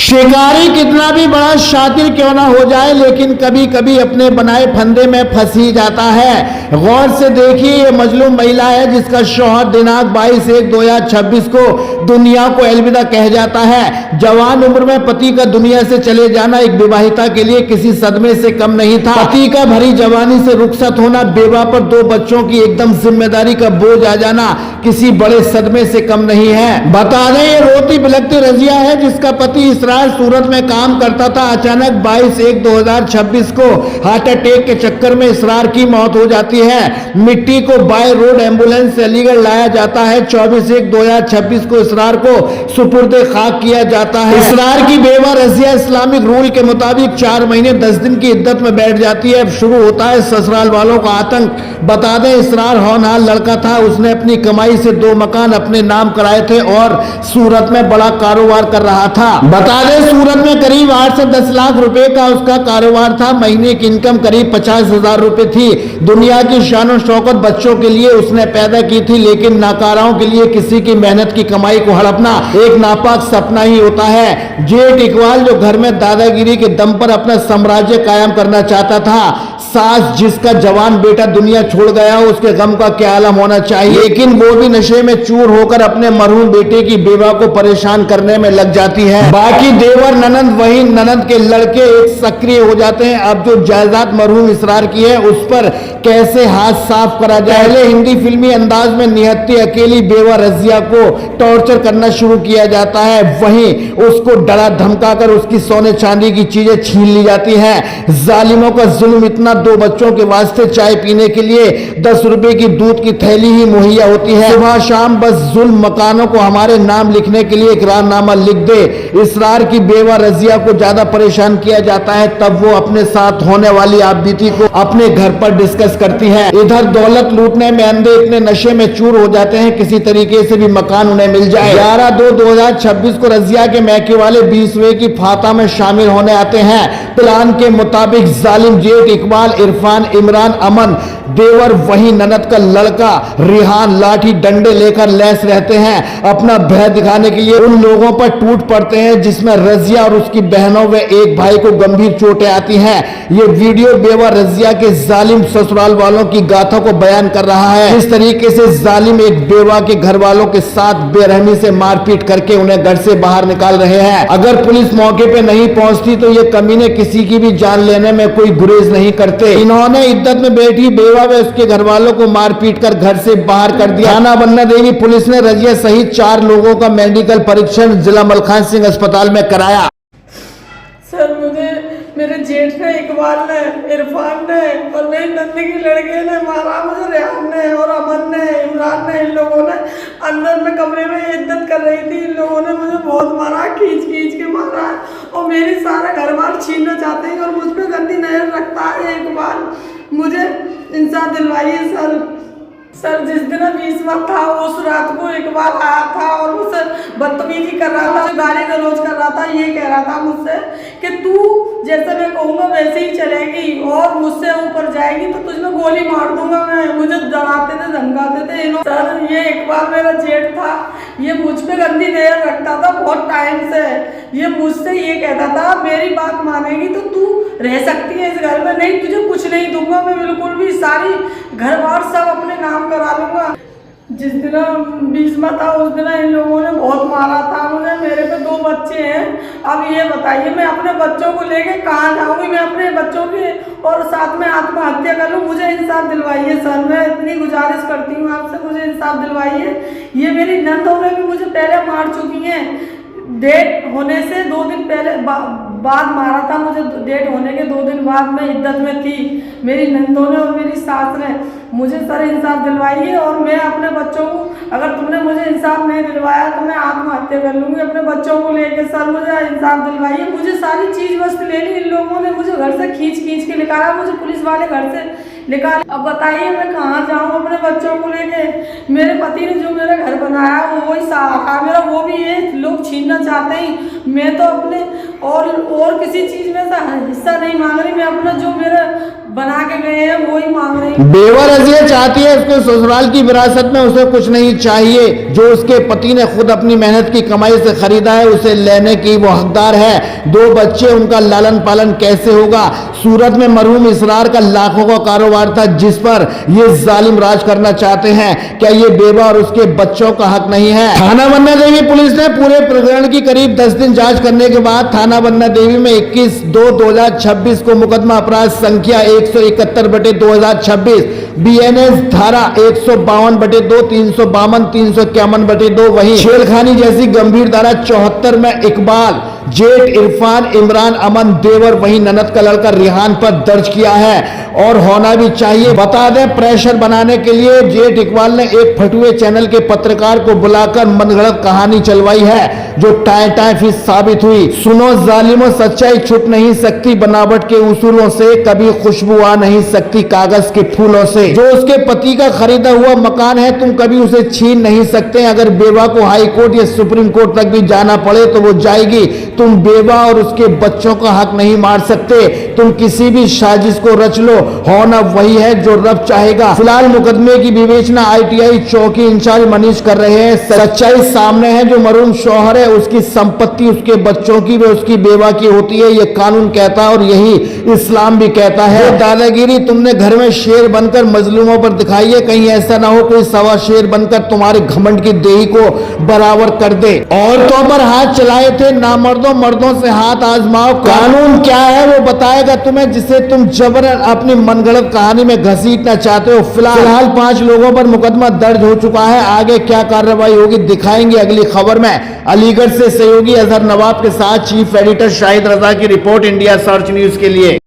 शिकारी कितना भी बड़ा शातिर क्यों ना हो जाए, लेकिन कभी कभी अपने बनाए फंदे में फंस ही जाता है। गौर से देखिए, ये मजलूम महिला है जिसका शौहर दिनांक 22/1/2026 को दुनिया को अलविदा कह जाता है। जवान उम्र में पति का दुनिया से चले जाना एक विवाहिता के लिए किसी सदमे से कम नहीं था। पति का भरी जवानी से रुखसत होना, बेवा पर 2 बच्चों की एकदम जिम्मेदारी का बोझ आ जाना किसी बड़े सदमे से कम नहीं है। बता दें, ये रोती बिलखती रजिया है जिसका पति इसरार सूरत में काम करता था। अचानक 22/1/2026 को हार्ट अटैक के चक्कर में इसरार की मौत हो जाती है। मिट्टी को बाय रोड एम्बुलेंस से अलीगढ़ लाया जाता है। 24/1/2026 को इसरार को सुपुर्दे खाक किया जाता है। इसरार की बेवा रजिया इस्लामिक रूल के मुताबिक 4 महीने 10 दिन की इद्दत में बैठ जाती है। अब शुरू होता है ससुराल वालों का आतंक। बता दें, इसरार होनहार लड़का था। उसने अपनी कमाई से 2 मकान अपने नाम कराए थे और सूरत में बड़ा कारोबार कर रहा था। बता दें, सूरत में करीब 8 से 10 लाख रुपए का उसका कारोबार था। महीने की इनकम करीब 50,000 रुपए थी। दुनिया की शान शौकत बच्चों के लिए उसने पैदा की थी, लेकिन नाकाराओं के लिए किसी की मेहनत की कमाई को हड़पना एक नापाक सपना ही होता है। जेठ इकबाल जो घर में दादागिरी के दम पर अपना साम्राज्य कायम करना चाहता था। सास जिसका जवान बेटा दुनिया छोड़ गया, उसके गम का क्या आलम होना चाहिए। लेकिन वो भी नशे में चूर होकर अपने मरहूम बेटे की बेवा को परेशान करने में लग जाती है। बाकी देवर ननंद, वही ननंद के लड़के एक सक्रिय हो जाते हैं। अब जो जायदाद मरहूम इसरार की है, उस पर कैसे हाथ साफ करा जाए। पहले हिंदी फिल्मी अंदाज में निहत्ती अकेली बेवा रजिया को टॉर्चर करना शुरू किया जाता है। वहीं उसको डरा धमका कर उसकी सोने चांदी की चीजें छीन ली जाती है। जालिमों का जुल्म इतना, 2 बच्चों के वास्ते चाय पीने के लिए 10 रुपए की दूध की थैली ही मुहैया होती है। सुबह शाम बस जुल्म, मकानों को हमारे नाम लिखने के लिए इकरारनामा लिख दे। इसरार की बेवा रजिया को ज्यादा परेशान किया जाता है। तब वो अपने साथ होने वाली आपबीती को अपने घर पर डिस्कस करती है। इधर दौलत लूटने में अंधे इतने नशे में चूर हो जाते हैं, किसी तरीके से भी मकान उन्हें मिल जाए। 11/2/2026 को रजिया के मैके वाले 20वें की फाता में शामिल होने आते हैं। प्लान के मुताबिक जालिम जेठ इकबाल, इरफान, इमरान, अमन, देवर, वही ननद का लड़का रिहान लाठी डंडे लेकर लैस रहते हैं। अपना भय दिखाने के लिए उन लोगों पर टूट पड़ते हैं जिसमें रजिया और उसकी बहनों व एक भाई को गंभीर चोटें आती हैं। ये वीडियो बेवा रजिया के जालिम ससुराल वालों की गाथा को बयान कर रहा है। इस तरीके से जालिम एक बेवा के घर वालों के साथ बेरहमी से मारपीट करके उन्हें घर से बाहर निकाल रहे हैं। अगर पुलिस मौके पे नहीं पहुंचती तो ये कमीने किसी की भी जान लेने में कोई गुरेज नहीं करते। इन्होंने इद्दत में बैठी बेवा व उसके घर वालों को मारपीट कर घर से बाहर कर दिया। थाना बन्ना देवी पुलिस ने रजिया सहित 4 लोगों का मेडिकल परीक्षण जिला मलखान सिंह अस्पताल में कराया। सर, मुझे मेरे जेठ ने, इकबाल ने, इरफान ने और मेरी नंदी की लड़के ने मारा। मुझे रेहान ने और अमन ने, इमरान ने, इन लोगों ने अंदर में कमरे में इद्दत कर रही थी। इन लोगों ने मुझे बहुत मारा, खींच खींच के मारा और मेरी सारा घर बार छीनना चाहते हैं और मुझ पर गंदी नजर रखता है इकबाल। मुझे इंसाफ दिलवाइए सर। जिस दिन 20वां था उस रात को इकबाल आया था और मुझसे बदतमीजी कर रहा था, गाली गलौज कर रहा था। ये कह रहा था मुझसे कि तू जैसे मैं कहूँगा वैसे ही चलेगी और मुझसे ऊपर जाएगी तो तुझमें गोली मार दूंगा मैं। मुझे डराते थे, धमकाते थे। सर, ये इकबाल मेरा जेठ था। ये मुझ पे गंदी नजर रखता था बहुत टाइम से। ये मुझसे ये कहता था मेरी बात मानेगी तो तू रह सकती है इस घर में, नहीं तुझे कुछ नहीं दूंगा मैं, बिल्कुल भी। सारी घर बार सब अपने नाम करा लूंगा। जिस दिन 20वां था उस दिन इन लोगों ने बहुत मारा था मुझे। मेरे पे 2 बच्चे हैं। अब ये बताइए मैं अपने बच्चों को लेके कहाँ जाऊँगी? मैं अपने बच्चों के और साथ में आत्महत्या कर लूँ? मुझे इंसाफ दिलवाइए सर, मैं इतनी गुजारिश करती हूँ आपसे, मुझे इंसाफ दिलवाइए। ये मेरी नंदों ने भी मुझे पहले मार चुकी हैं। डेट होने से 2 दिन पहले बाद मारा था मुझे। डेट होने के 2 दिन बाद मैं इद्दत में थी। मेरी नंदों ने और मेरी सास ने मुझे सर इंसाफ दिलवाइए और मैं अपने बच्चों को, अगर तुमने मुझे इंसाफ नहीं दिलवाया तो मैं आत्महत्या कर लूँगी अपने बच्चों को लेके। सर, मुझे इंसाफ दिलवाइए। मुझे सारी चीज़ वस्तु ले ली इन लोगों ने। मुझे घर से खींच खींच के निकाला, मुझे पुलिस वाले घर से निकाल। अब बताइए मैं कहाँ जाऊँ अपने बच्चों को लेके? मेरे पति ने जो मेरा घर बनाया वो वही सहारा मेरा, वो भी ये लोग छीनना चाहते हैं। मैं तो अपने और किसी चीज़ में से हिस्सा नहीं मांग रही। मैं अपना जो मेरा बना के गए हैं वही मांग रही हूँ। बेवा रजिया चाहती है उसको ससुराल की विरासत में, उसे कुछ नहीं चाहिए। जो उसके पति ने खुद अपनी मेहनत की कमाई से खरीदा है उसे लेने की वो हकदार है। 2 बच्चे, उनका लालन पालन कैसे होगा? सूरत में मरहूम इसरार का लाखों का कारोबार था जिस पर ये जालिम राज करना चाहते हैं। क्या ये बेवा और उसके बच्चों का हक नहीं है? थाना बन्ना देवी पुलिस ने पूरे प्रकरण की करीब 10 दिन जांच करने के बाद थाना बन्ना देवी में 21/2/2026 को मुकदमा अपराध संख्या 171/2026 BNS धारा 152/2 352 351/2 वहीं छेड़खानी जैसी गंभीर धारा 74 में इकबाल, जेठ इरफान, इमरान, अमन, देवर वहीं ननद का लड़का रिहान पर दर्ज किया है और होना भी चाहिए। बता दें, प्रेशर बनाने के लिए जेठ इकबाल ने एक फटुए चैनल के पत्रकार को बुलाकर मनगढ़ंत कहानी चलवाई है जो टाई फिश साबित हुई। सुनो जालिमों, सच्चाई छुप नहीं सकती बनावट के उसूलों से, कभी खुशबू आ नहीं सकती कागज के फूलों से। जो उसके पति का खरीदा हुआ मकान है तुम कभी उसे छीन नहीं सकते। अगर बेवा को हाई कोर्ट या सुप्रीम कोर्ट तक भी जाना पड़े तो वो जाएगी। तुम बेवा और उसके बच्चों का हक नहीं मार सकते। तुम किसी भी साजिश को रच लो, होना वही है जो रब चाहेगा। फिलहाल मुकदमे की विवेचना ITI चौकी इंचार्ज मनीष कर रहे हैं। सच्चाई सामने है, जो मरहूम शौहर है उसकी संपत्ति उसके बच्चों की व उसकी बेवा की होती है, ये कानून कहता है और यही इस्लाम भी कहता है। दादागिरी तुमने घर में शेर बनकर मजलूमों पर दिखाई है, कहीं ऐसा ना हो कोई सवा शेर बनकर तुम्हारे घमंड की देही को बराबर कर दे। औरतों पर हाथ चलाए थे नामर्दों, मर्दों से हाथ आजमाओ। कानून क्या है वो बताएगा तुम्हें, जिसे तुम जबरन अपनी मनगढ़ंत कहानी में घसीटना चाहते हो। फिलहाल 5 लोगों पर मुकदमा दर्ज हो चुका है। आगे क्या कार्रवाई होगी दिखाएंगे अगली खबर में। अलीगढ़ से सहयोगी अजहर नवाब के साथ चीफ एडिटर शाहिद रजा की रिपोर्ट, इंडिया सर्च न्यूज के लिए।